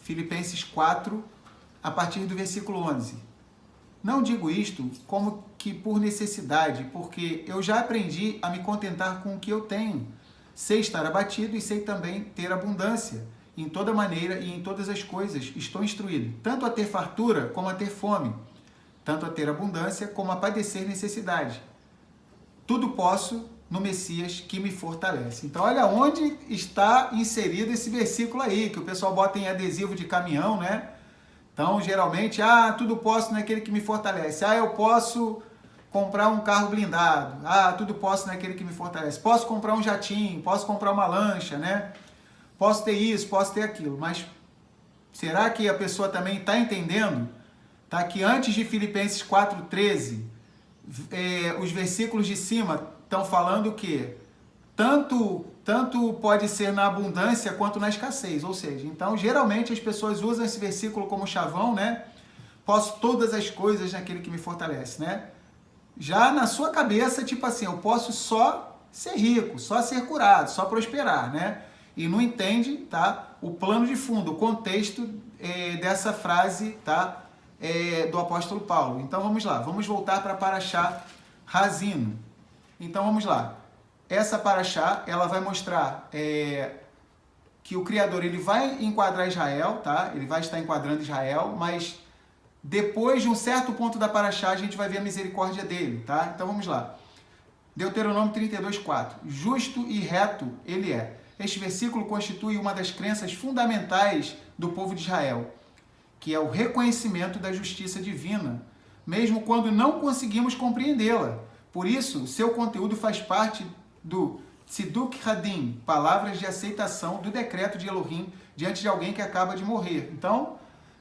Filipenses 4, a partir do versículo 11. Não digo isto como que por necessidade, porque eu já aprendi a me contentar com o que eu tenho. Sei estar abatido e sei também ter abundância. Em toda maneira e em todas as coisas estou instruído, tanto a ter fartura como a ter fome, tanto a ter abundância como a padecer necessidade. Tudo posso no Messias que me fortalece. Então, olha onde está inserido esse versículo aí, que o pessoal bota em adesivo de caminhão, né? Então, geralmente, tudo posso naquele que me fortalece. Eu posso comprar um carro blindado. Tudo posso naquele que me fortalece. Posso comprar um jatinho, posso comprar uma lancha, né? Posso ter isso, posso ter aquilo. Mas será que a pessoa também está entendendo? Tá? Que antes de Filipenses 4,13, os versículos de cima estão falando que tanto pode ser na abundância quanto na escassez. Ou seja, então geralmente as pessoas usam esse versículo como chavão, né? Posso todas as coisas naquele que me fortalece, né? Já na sua cabeça, tipo assim, eu posso só ser rico, só ser curado, só prosperar, né? E não entende, tá? O plano de fundo, o contexto dessa frase, tá? Do apóstolo Paulo. Então vamos lá, vamos voltar para Parashá Razino. Então vamos lá. Essa Parashá, ela vai mostrar que o Criador ele vai enquadrar Israel, tá? Ele vai estar enquadrando Israel, mas depois de um certo ponto da Parashá a gente vai ver a misericórdia dele, tá? Então vamos lá. Deuteronômio 32:4. Justo e reto ele é. Este versículo constitui uma das crenças fundamentais do povo de Israel, que é o reconhecimento da justiça divina, mesmo quando não conseguimos compreendê-la. Por isso, seu conteúdo faz parte do Tziduk Hadin, palavras de aceitação do decreto de Elohim diante de alguém que acaba de morrer. Então,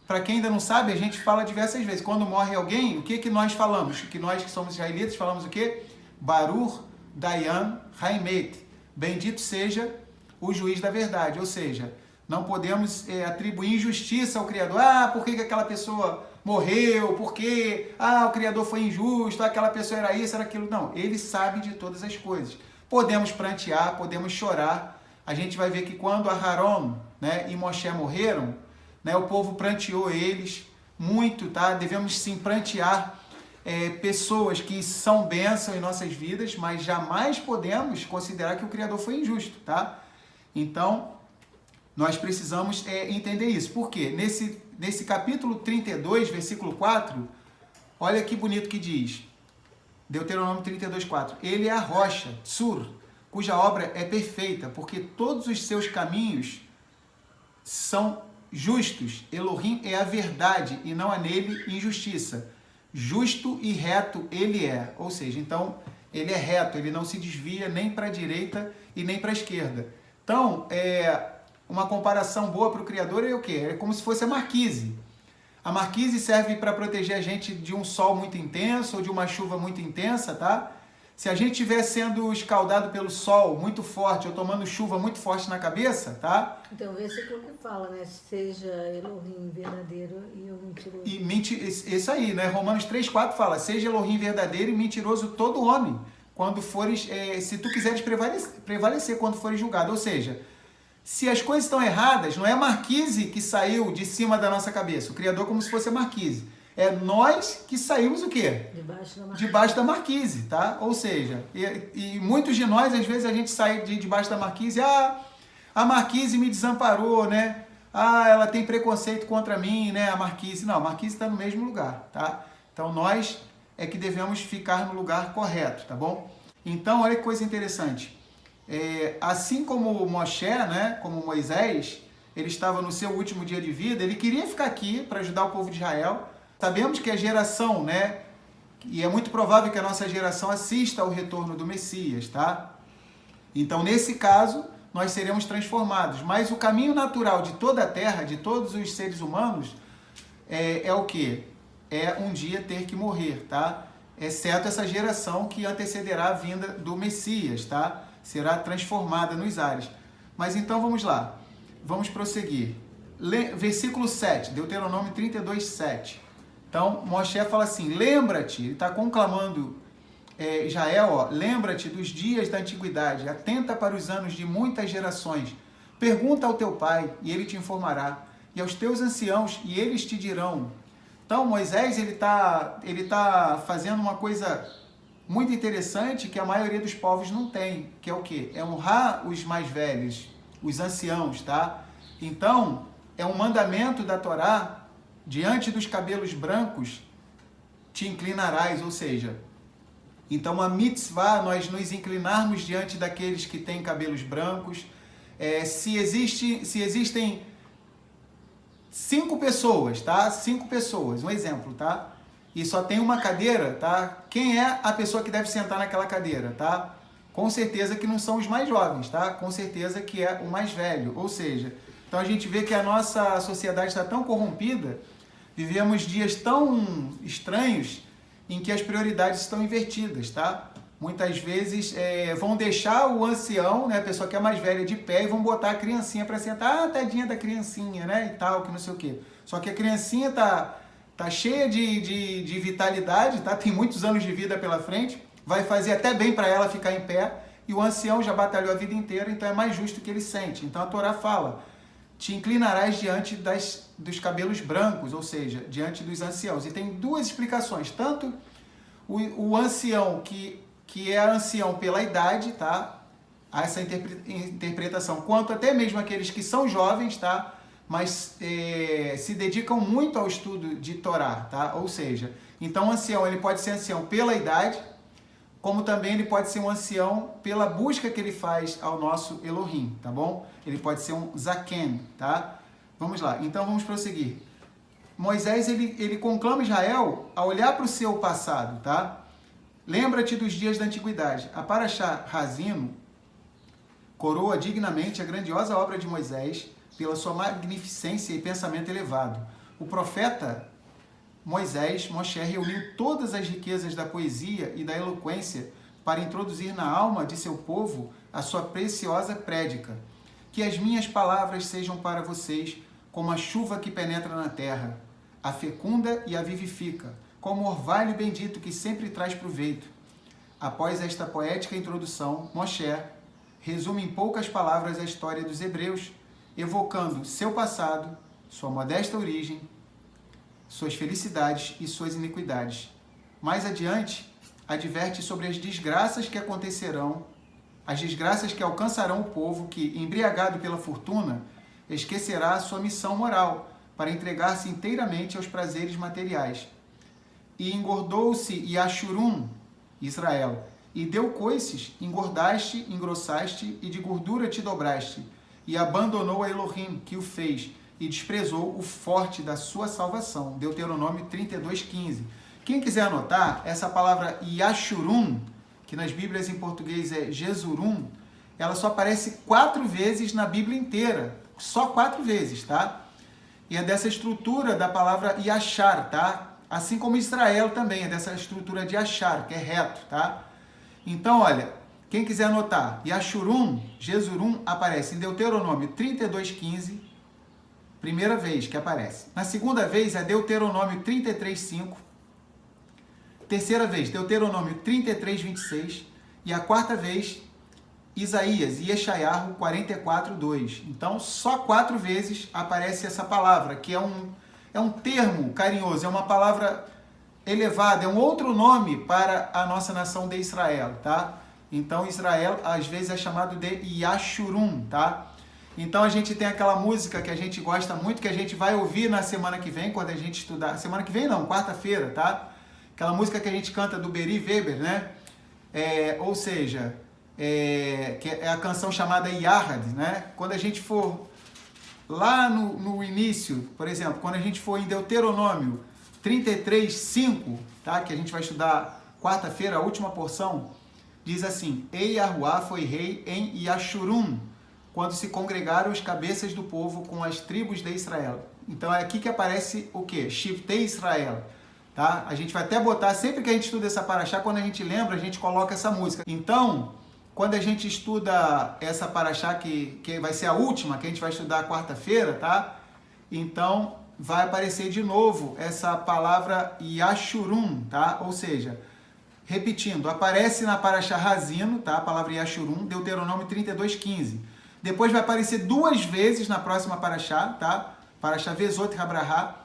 para quem ainda não sabe, a gente fala diversas vezes. Quando morre alguém, o que nós falamos? Que nós que somos israelitas falamos o quê? Baruch Dayan Haimet. Bendito seja o juiz da verdade. Ou seja, não podemos atribuir injustiça ao Criador. Por que aquela pessoa morreu? Por que? O Criador foi injusto, aquela pessoa era isso, era aquilo. Não, ele sabe de todas as coisas. Podemos prantear, podemos chorar. A gente vai ver que quando Aharon, né, e Moshe morreram, né, o povo pranteou eles muito, tá? Devemos sim prantear pessoas que são bênção em nossas vidas, mas jamais podemos considerar que o Criador foi injusto, tá? Então, nós precisamos entender isso. Por quê? Nesse capítulo 32, versículo 4, olha que bonito que diz. Deuteronômio 32:4. Ele é a rocha, Tsur, cuja obra é perfeita, porque todos os seus caminhos são justos. Elohim é a verdade e não há nele injustiça. Justo e reto ele é. Ou seja, então, ele é reto, ele não se desvia nem para a direita e nem para a esquerda. Então, uma comparação boa para o Criador é o quê? É como se fosse a marquise. A marquise serve para proteger a gente de um sol muito intenso ou de uma chuva muito intensa, tá? Se a gente estiver sendo escaldado pelo sol muito forte ou tomando chuva muito forte na cabeça, tá? Então, o versículo que fala, né? Seja Elohim verdadeiro e o mentiroso. Isso aí, né? Romanos 3:4 fala, seja Elohim verdadeiro e mentiroso todo homem, quando fores, se tu quiseres prevalecer quando fores julgado. Ou seja, se as coisas estão erradas, não é a marquise que saiu de cima da nossa cabeça, o Criador como se fosse a marquise. É nós que saímos o quê? Debaixo da marquise, tá? Ou seja, e muitos de nós, às vezes, a gente sai debaixo da marquise, a marquise me desamparou, né? Ela tem preconceito contra mim, né? A marquise. Não, a marquise está no mesmo lugar, tá? Então, nós é que devemos ficar no lugar correto, tá bom? Então, olha que coisa interessante. Assim como Moshe, né? Como Moisés, ele estava no seu último dia de vida, ele queria ficar aqui para ajudar o povo de Israel. Sabemos que a geração, né? E é muito provável que a nossa geração assista ao retorno do Messias, tá? Então, nesse caso, nós seremos transformados. Mas o caminho natural de toda a terra, de todos os seres humanos, é o quê? É um dia ter que morrer, tá? Exceto essa geração que antecederá a vinda do Messias, tá? Será transformada nos ares. Mas então, vamos lá. Vamos prosseguir. Versículo 7, Deuteronômio 32:7. Então, Moshe fala assim, lembra-te, ele está conclamando Israel, lembra-te dos dias da antiguidade, atenta para os anos de muitas gerações, pergunta ao teu pai e ele te informará, e aos teus anciãos, e eles te dirão. Então, Moisés, ele tá fazendo uma coisa muito interessante que a maioria dos povos não tem, que é o quê? É honrar os mais velhos, os anciãos, tá? Então, é um mandamento da Torá, diante dos cabelos brancos, te inclinarás, ou seja, então a mitzvah, nós nos inclinarmos diante daqueles que têm cabelos brancos. Se existem 5 pessoas, tá? 5 pessoas, um exemplo, tá? E só tem uma cadeira, tá? Quem é a pessoa que deve sentar naquela cadeira, tá? Com certeza que não são os mais jovens, tá? Com certeza que é o mais velho. Ou seja, então a gente vê que a nossa sociedade está tão corrompida, vivemos dias tão estranhos em que as prioridades estão invertidas, tá? Muitas vezes vão deixar o ancião, né, a pessoa que é mais velha, de pé e vão botar a criancinha para sentar. Ah, tadinha da criancinha, né, e tal, que não sei o quê. Só que a criancinha tá cheia de vitalidade, tá? Tem muitos anos de vida pela frente, vai fazer até bem para ela ficar em pé, e o ancião já batalhou a vida inteira, então é mais justo que ele sente. Então a Torá fala, te inclinarás diante dos cabelos brancos, ou seja, diante dos anciãos. E tem 2 explicações, tanto o ancião que é ancião pela idade, tá? Essa interpretação, quanto até mesmo aqueles que são jovens, tá? Mas se dedicam muito ao estudo de Torá, tá? Ou seja, então o ancião, ele pode ser ancião pela idade, como também ele pode ser um ancião pela busca que ele faz ao nosso Elohim, tá bom? Ele pode ser um zaken, tá? Vamos lá, então vamos prosseguir. Moisés, ele conclama Israel a olhar para o seu passado, tá? Lembra-te dos dias da antiguidade. A Parashá Razino coroa dignamente a grandiosa obra de Moisés pela sua magnificência e pensamento elevado. O profeta Moisés, Moshe, reuniu todas as riquezas da poesia e da eloquência para introduzir na alma de seu povo a sua preciosa prédica. Que as minhas palavras sejam para vocês como a chuva que penetra na terra, a fecunda e a vivifica, como o orvalho bendito que sempre traz proveito. Após esta poética introdução, Moshe resume em poucas palavras a história dos hebreus, evocando seu passado, sua modesta origem, suas felicidades e suas iniquidades. Mais adiante, adverte sobre as desgraças que acontecerão, as desgraças que alcançarão o povo que, embriagado pela fortuna, esquecerá a sua missão moral para entregar-se inteiramente aos prazeres materiais. E engordou-se Yashurum, Israel, e deu coices, engordaste, engrossaste, e de gordura te dobraste, e abandonou a Elohim, que o fez, e desprezou o forte da sua salvação. Deuteronômio 32:15. Quem quiser anotar, essa palavra Yashurum, que nas Bíblias em português é Jesurum, ela só aparece 4 vezes na Bíblia inteira. Só 4 vezes, tá? E é dessa estrutura da palavra Yashar, tá? Assim como Israel também é dessa estrutura de Yashar, que é reto, tá? Então, olha, quem quiser anotar, Yashurum, Jesurum, aparece em Deuteronômio 32:15, primeira vez que aparece. Na segunda vez é Deuteronômio 33:5, terceira vez Deuteronômio 33:26 e a quarta vez Isaías, Yeshayahu 44:2. Então, só 4 vezes aparece essa palavra, que é um termo carinhoso, é uma palavra elevada, é um outro nome para a nossa nação de Israel, tá? Então, Israel, às vezes, é chamado de Yashurum, tá? Então, a gente tem aquela música que a gente gosta muito, que a gente vai ouvir na semana que vem, quando a gente estudar. Semana que vem não, quarta-feira, tá? Aquela música que a gente canta do Beri Weber, né? Ou seja, que é a canção chamada Yahad, né? Quando a gente for lá no início, por exemplo, quando a gente for em Deuteronômio 33:5, tá? Que a gente vai estudar quarta-feira, a última porção, diz assim: Ei Yahuá foi rei em Yashurum, quando se congregaram os cabeças do povo com as tribos de Israel. Então é aqui que aparece o quê? Shiftei Israel. Tá? A gente vai até botar, sempre que a gente estuda essa paraxá, quando a gente lembra, a gente coloca essa música. Então, quando a gente estuda essa paraxá, que vai ser a última, que a gente vai estudar quarta-feira, tá? Então, vai aparecer de novo essa palavra Yashurum, tá? Ou seja, repetindo, aparece na paraxá Razino, tá? A palavra Yashurum, Deuteronômio 32:15. Depois vai aparecer 2 vezes na próxima paraxá, tá? Parashá Vezot Habrahá,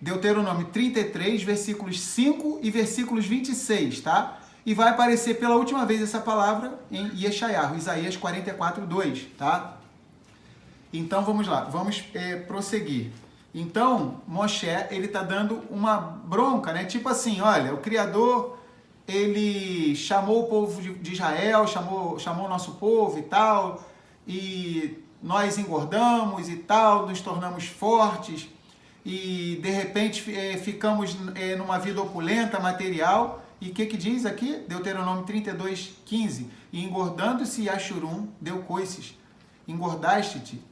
Deuteronômio 33, versículos 5 e versículos 26, tá? E vai aparecer pela última vez essa palavra em Yeshayahu, Isaías 44, 2, tá? Então vamos lá, vamos prosseguir. Então, Moshe, ele está dando uma bronca, né? Tipo assim, olha, o Criador, ele chamou o povo de Israel, chamou o nosso povo e tal, e nós engordamos e tal, nos tornamos fortes, e de repente ficamos numa vida opulenta, material. E o que diz aqui? Deuteronômio 32, 15. E engordando-se Yashurum, deu coices, engordaste-te,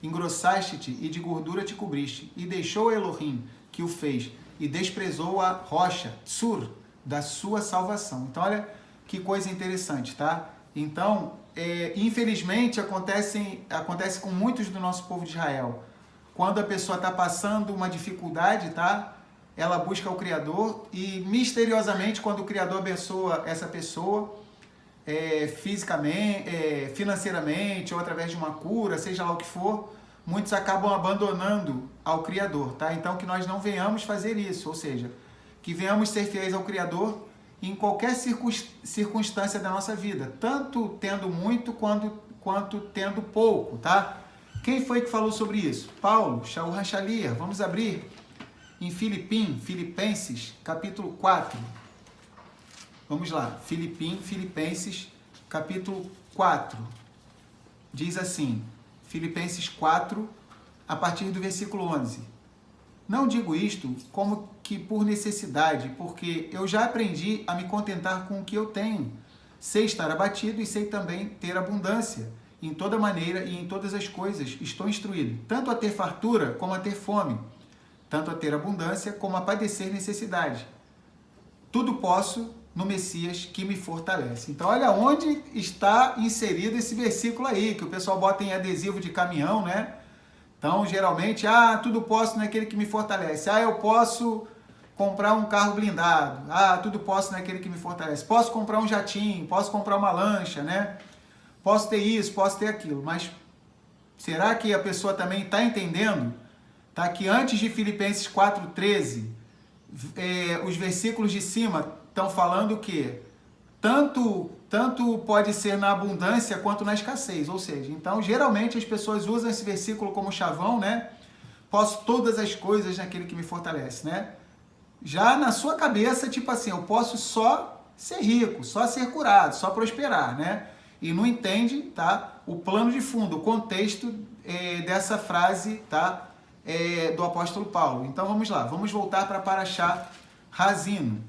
engrossaste-te e de gordura te cobriste, e deixou Elohim, que o fez, e desprezou a rocha, Tsur, da sua salvação. Então, olha que coisa interessante, tá? Então, infelizmente, acontece com muitos do nosso povo de Israel. Quando a pessoa está passando uma dificuldade, tá? Ela busca o Criador e, misteriosamente, quando o Criador abençoa essa pessoa, fisicamente, financeiramente, ou através de uma cura, seja lá o que for, muitos acabam abandonando ao Criador, tá? Então, que nós não venhamos fazer isso, ou seja, que venhamos ser fiéis ao Criador em qualquer circunstância da nossa vida, tanto tendo muito quanto tendo pouco, tá? Quem foi que falou sobre isso? Paulo, Shaul HaShaliach. Vamos abrir em Filipenses, capítulo 4. Vamos lá, Filipenses, capítulo 4. Diz assim, Filipenses 4, a partir do versículo 11. Não digo isto como que por necessidade, porque eu já aprendi a me contentar com o que eu tenho. Sei estar abatido e sei também ter abundância. Em toda maneira e em todas as coisas estou instruído, tanto a ter fartura como a ter fome, tanto a ter abundância como a padecer necessidade. Tudo posso no Messias que me fortalece. Então, olha onde está inserido esse versículo aí, que o pessoal bota em adesivo de caminhão, né? Então, geralmente, tudo posso naquele que me fortalece. Eu posso comprar um carro blindado. Tudo posso naquele que me fortalece. Posso comprar um jatinho, posso comprar uma lancha, né? Posso ter isso, posso ter aquilo. Mas será que a pessoa também está entendendo? Tá? Que antes de Filipenses 4,13, os versículos de cima estão falando que tanto pode ser na abundância quanto na escassez. Ou seja, então geralmente as pessoas usam esse versículo como chavão, né? Posso todas as coisas naquele que me fortalece, né? Já na sua cabeça, tipo assim, eu posso só ser rico, só ser curado, só prosperar, né? E não entende, tá? O plano de fundo, o contexto dessa frase, tá? Do apóstolo Paulo. Então vamos lá, vamos voltar para Parashá Razino.